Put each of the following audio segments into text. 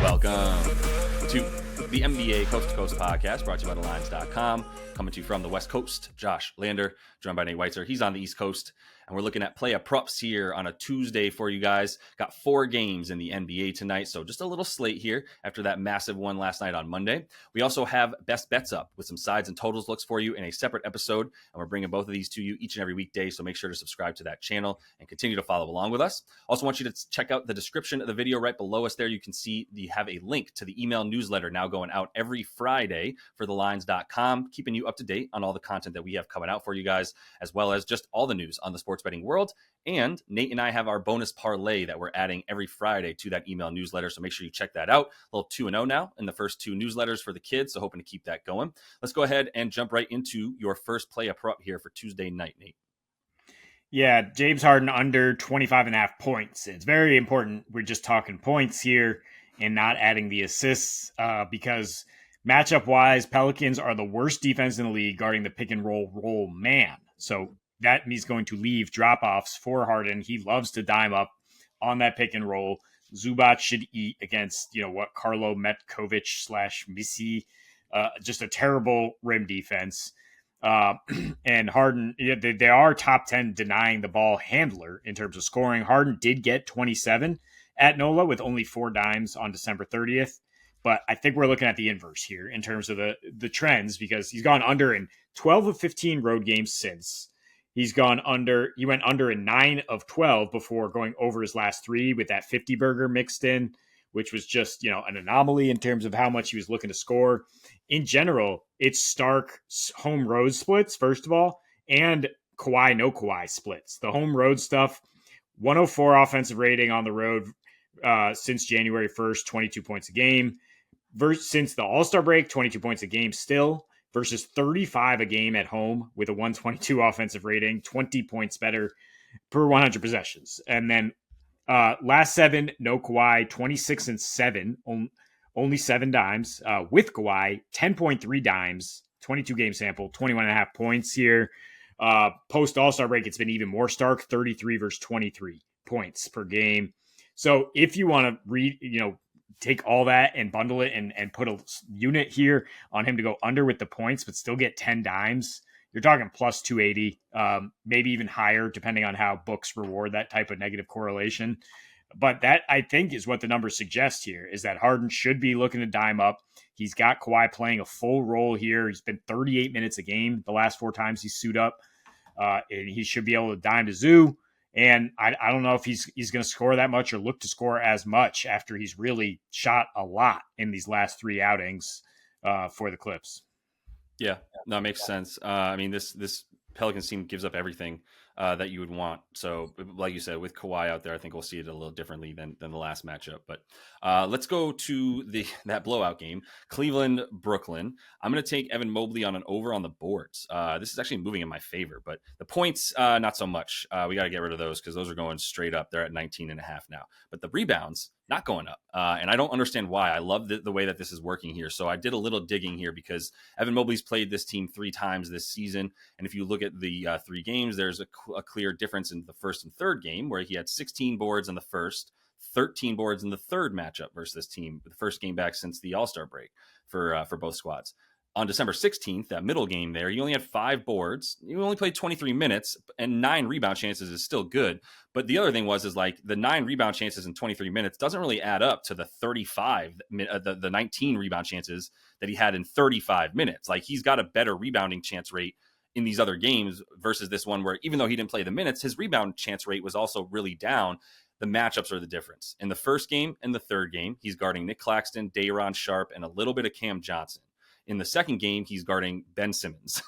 Welcome to the NBA Coast to Coast podcast brought to you by thelines.com. Coming to you from the West Coast, Josh Lander, joined by Nate Weitzer. He's on the East Coast, and we're looking at play props here on a Tuesday for you guys. Got 4 games in the NBA tonight, so just a little slate here after that massive one last night on Monday. We also have best bets up with some sides and totals looks for you in a separate episode, and we're bringing both of these to you each and every weekday, so make sure to subscribe to that channel and continue to follow along with us. Also want you to check out the description of the video right below us there. You can see we have a link to the email newsletter now going out every Friday for thelines.com, keeping you up to date on all the content that we have coming out for you guys, as well as just all the news on the sports betting world. And Nate and I have our bonus parlay that we're adding every Friday to that email newsletter, so make sure you check that out. A little 2-0 now in the first 2 newsletters for the kids, so hoping to keep that going. Let's go ahead and jump right into your first play a prop here for Tuesday night, Nate. Yeah, James Harden under 25.5 points. It's very important we're just talking points here and not adding the assists because matchup-wise, Pelicans are the worst defense in the league guarding the pick-and-roll man. So that means going to leave drop-offs for Harden. He loves to dime up on that pick-and-roll. Zubac should eat against, Carlo Metkovic / Missy. Just a terrible rim defense. And Harden, they are top 10 denying the ball handler in terms of scoring. Harden did get 27 at NOLA with only 4 dimes on December 30th. But I think we're looking at the inverse here in terms of the trends, because he's gone under in 12 of 15 road games since. He went under in 9 of 12 before going over his last 3 with that 50 burger mixed in, which was just, an anomaly in terms of how much he was looking to score. In general, it's stark home road splits, first of all, and Kawhi, no Kawhi splits. The home road stuff, 104 offensive rating on the road since January 1st, 22 points a game. Since the All-Star break, 22 points a game still, versus 35 a game at home with a 122 offensive rating, 20 points better per 100 possessions. And then last 7, no Kawhi, 26 and 7, only 7 dimes. With Kawhi, 10.3 dimes, 22 game sample, 21.5 points here. Post All-Star break, it's been even more stark, 33 versus 23 points per game. So if you want to take all that and bundle it and put a unit here on him to go under with the points, but still get 10 dimes, you're talking plus 280, maybe even higher, depending on how books reward that type of negative correlation. But that, I think, is what the numbers suggest here, is that Harden should be looking to dime up. He's got Kawhi playing a full role here. He's been 38 minutes a game the last 4 times he's suited up. And he should be able to dime to Zoo. And I don't know if he's going to score that much or look to score as much after he's really shot a lot in these last 3 outings for the Clips. Yeah, no, it makes sense. This Pelicans team gives up everything that you would want. So, like you said, with Kawhi out there, I think we'll see it a little differently than the last matchup. But let's go to that blowout game, Cleveland-Brooklyn. I'm going to take Evan Mobley on an over on the boards. This is actually moving in my favor, but the points, not so much. We got to get rid of those because those are going straight up. They're at 19.5 now. But the rebounds, not going up. And I don't understand why. I love the way that this is working here. So I did a little digging here because Evan Mobley's played this team 3 times this season. And if you look at the 3 games, there's a clear difference in the first and third game where he had 16 boards in the first, 13 boards in the third matchup versus this team, the first game back since the All-Star break for both squads. On December 16th, that middle game there, you only had 5 boards. You only played 23 minutes, and 9 rebound chances is still good. But the other thing was the 9 rebound chances in 23 minutes doesn't really add up to the 19 rebound chances that he had in 35 minutes. Like, he's got a better rebounding chance rate in these other games versus this one where, even though he didn't play the minutes, his rebound chance rate was also really down. The matchups are the difference. In the first game and the third game, he's guarding Nick Claxton, Day'Ron Sharpe, and a little bit of Cam Johnson. In the second game, he's guarding Ben Simmons.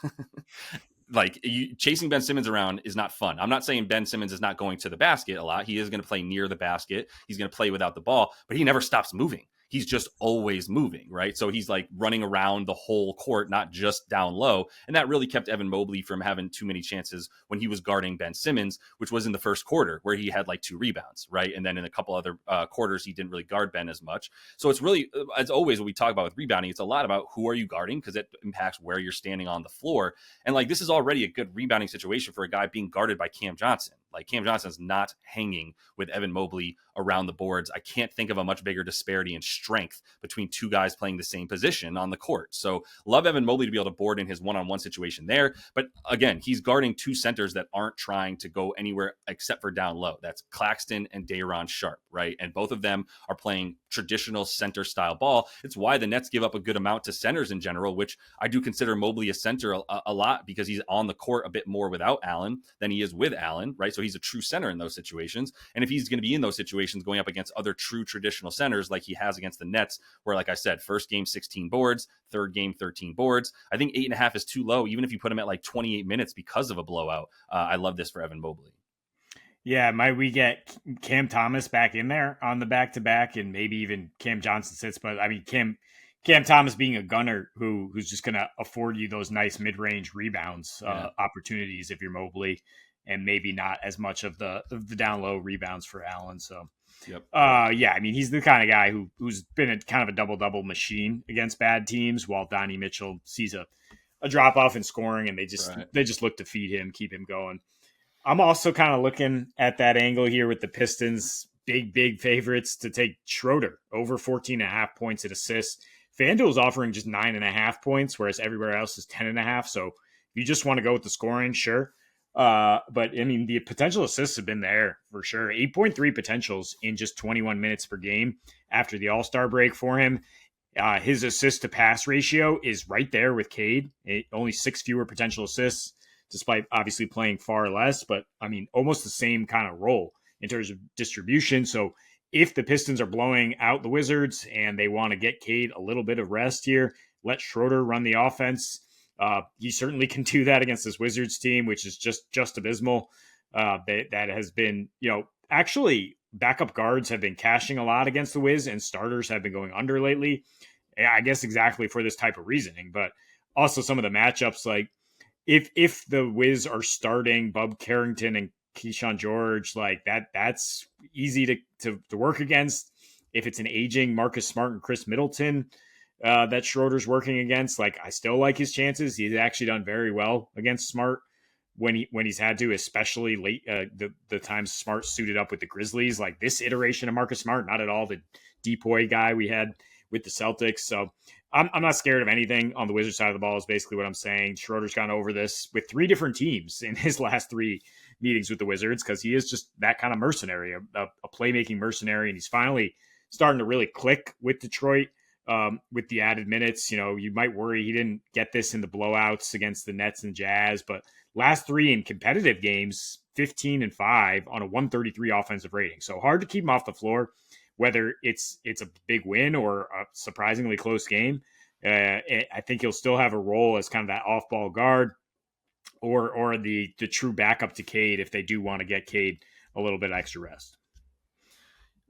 Chasing Ben Simmons around is not fun. I'm not saying Ben Simmons is not going to the basket a lot. He is going to play near the basket. He's going to play without the ball, but he never stops moving. He's just always moving, right? So he's like running around the whole court, not just down low. And that really kept Evan Mobley from having too many chances when he was guarding Ben Simmons, which was in the first quarter where he had like 2 rebounds, right? And then in a couple other quarters, he didn't really guard Ben as much. So it's really, as always, when we talk about with rebounding, it's a lot about who are you guarding, because it impacts where you're standing on the floor. And like, this is already a good rebounding situation for a guy being guarded by Cam Johnson. Like Cam Johnson's not hanging with Evan Mobley around the boards. I can't think of a much bigger disparity in strength between two guys playing the same position on the court. So love Evan Mobley to be able to board in his one-on-one situation there. But again, he's guarding two centers that aren't trying to go anywhere except for down low. That's Claxton and Day'Ron Sharpe, right? And both of them are playing traditional center style ball. It's why the Nets give up a good amount to centers in general, which I do consider Mobley a center a lot because he's on the court a bit more without Allen than he is with Allen, right? So he's a true center in those situations. And if he's going to be in those situations going up against other true traditional centers like he has against the Nets, where, like I said, first game 16 boards, third game 13 boards, I think 8.5 is too low, even if you put him at like 28 minutes because of a blowout. I love this for Evan Mobley. Yeah, might we get Cam Thomas back in there on the back-to-back, and maybe even Cam Johnson sits? But I mean, Cam Thomas being a gunner who's just going to afford you those nice mid-range rebounds opportunities if you're Mobley, and maybe not as much of the down low rebounds for Allen. So, I mean, he's the kind of guy who's been a kind of a double-double machine against bad teams, while Donnie Mitchell sees a drop off in scoring, and they just look to feed him, keep him going. I'm also kind of looking at that angle here with the Pistons, big favorites to take Schroeder over 14.5 points and assists. FanDuel's offering just 9.5 points, whereas everywhere else is 10.5. So if you just want to go with the scoring, sure. But I mean, the potential assists have been there for sure. 8.3 potentials in just 21 minutes per game after the All-Star break for him. His assist to pass ratio is right there with Cade. Only 6 fewer potential assists, despite obviously playing far less, but I mean, almost the same kind of role in terms of distribution. So if the Pistons are blowing out the Wizards and they want to get Cade a little bit of rest here, let Schroeder run the offense. He certainly can do that against this Wizards team, which is just abysmal. That has been, actually backup guards have been cashing a lot against the Wiz, and starters have been going under lately. I guess exactly for this type of reasoning, but also some of the matchups, like if the Wiz are starting Bub Carrington and Keyshawn George, like that's easy to work against. If it's an aging Marcus Smart and Chris Middleton that Schroeder's working against, like I still like his chances. He's actually done very well against Smart when he's had to, especially late the times Smart suited up with the Grizzlies. Like this iteration of Marcus Smart, not at all the depoy guy we had with the Celtics. So I'm not scared of anything on the Wizards side of the ball is basically what I'm saying. Schroeder's gone over this with 3 different teams in his last 3 meetings with the Wizards because he is just that kind of mercenary, a playmaking mercenary, and he's finally starting to really click with Detroit with the added minutes. You might worry he didn't get this in the blowouts against the Nets and Jazz, but last 3 in competitive games, 15-5 on a 133 offensive rating. So hard to keep him off the floor, whether it's a big win or a surprisingly close game. I think he'll still have a role as kind of that off-ball guard or the true backup to Cade if they do want to get Cade a little bit extra rest.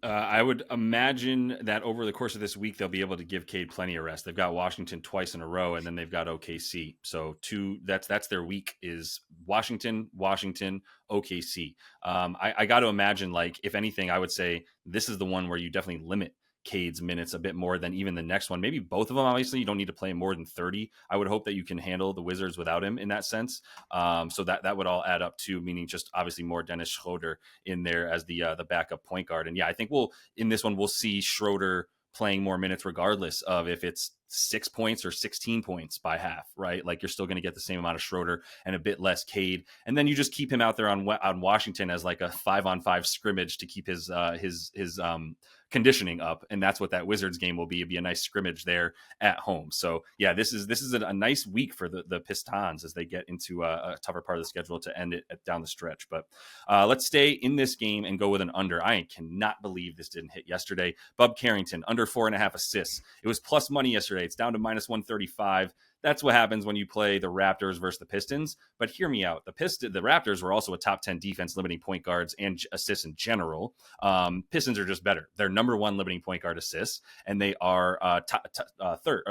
I would imagine that over the course of this week, they'll be able to give Cade plenty of rest. They've got Washington twice in a row, and then they've got OKC. So that's their week is Washington, OKC. I got to imagine, like, if anything, I would say this is the one where you definitely limit Cade's minutes a bit more than even the next one. Maybe both of them. Obviously, you don't need to play more than 30. I would hope that you can handle the Wizards without him in that sense. So that would all add up to meaning just obviously more Dennis Schroeder in there as the backup point guard. And yeah, I think in this one we'll see Schroeder playing more minutes regardless of if it's 6 points or 16 points by half, right? Like you're still going to get the same amount of Schroeder and a bit less Cade. And then you just keep him out there on Washington as like a 5-on-5 scrimmage to keep his conditioning up. And that's what that Wizards game will be. It'll be a nice scrimmage there at home. So yeah, this is a nice week for the Pistons as they get into a tougher part of the schedule to end it down the stretch. But let's stay in this game and go with an under. I cannot believe this didn't hit yesterday. Bub Carrington, under 4.5 assists. It was plus money yesterday. It's down to minus 135. That's what happens when you play the Raptors versus the Pistons. But hear me out. The Raptors were also a top 10 defense limiting point guards and assists in general. Pistons are just better. They're number 1 limiting point guard assists, and they are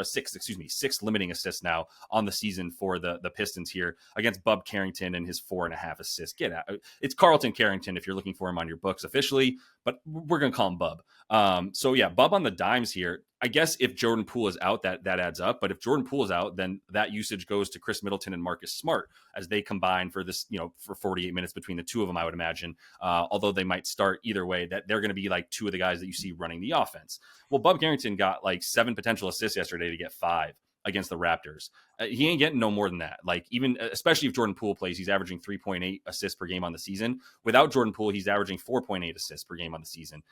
sixth limiting assists now on the season for the Pistons here against Bub Carrington and his 4.5 assists. Get out. It's Carlton Carrington if you're looking for him on your books officially. but we're going to call him Bub. So yeah, Bub on the dimes here. I guess if Jordan Poole is out, that adds up. But if Jordan Poole is out, then that usage goes to Chris Middleton and Marcus Smart as they combine for this, for 48 minutes between the two of them, I would imagine. Although they might start either way, that they're going to be like two of the guys that you see running the offense. Well, Bub Carrington got like 7 potential assists yesterday to get 5 against the Raptors. He ain't getting no more than that. Like, even especially if Jordan Poole plays, he's averaging 3.8 assists per game on the season. Without Jordan Poole, he's averaging 4.8 assists per game on the season.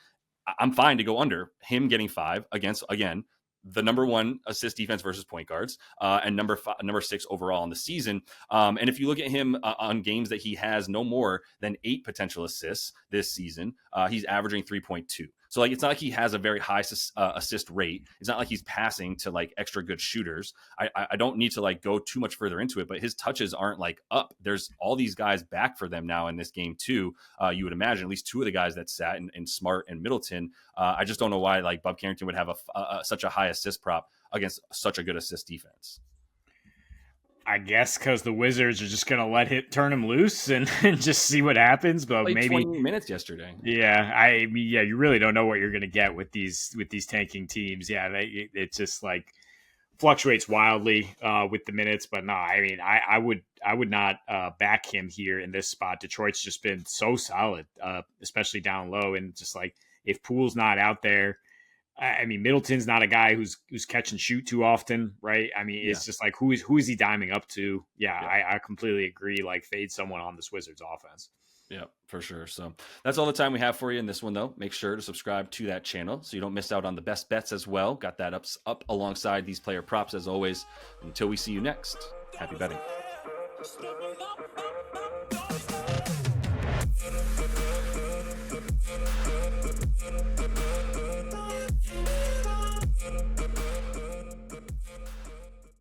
I'm fine to go under him getting 5 against, again, the number 1 assist defense versus point guards, and number 6 overall in the season. And if you look at him on games that he has no more than 8 potential assists this season, he's averaging 3.2. So like, it's not like he has a very high assist rate. It's not like he's passing to like extra good shooters. I don't need to like go too much further into it, but his touches aren't like up. There's all these guys back for them now in this game too. You would imagine at least 2 of the guys that sat in Smart and Middleton. I just don't know why like Bub Carrington would have such a high assist prop against such a good assist defense. I guess because the Wizards are just going to turn him loose and just see what happens. But like maybe 20 minutes yesterday. Yeah, you really don't know what you're going to get with these tanking teams. Yeah, it just like fluctuates wildly with the minutes. But no, I mean, I would not back him here in this spot. Detroit's just been so solid, especially down low, and just like if Poole's not out there. I mean, Middleton's not a guy who's catch and shoot too often, right? I mean, it's just like who is he diming up to? Yeah. I completely agree. Like, fade someone on this Wizards offense. Yeah, for sure. So that's all the time we have for you in this one, though. Make sure to subscribe to that channel so you don't miss out on the best bets as well. Got that up alongside these player props as always. Until we see you next, happy betting.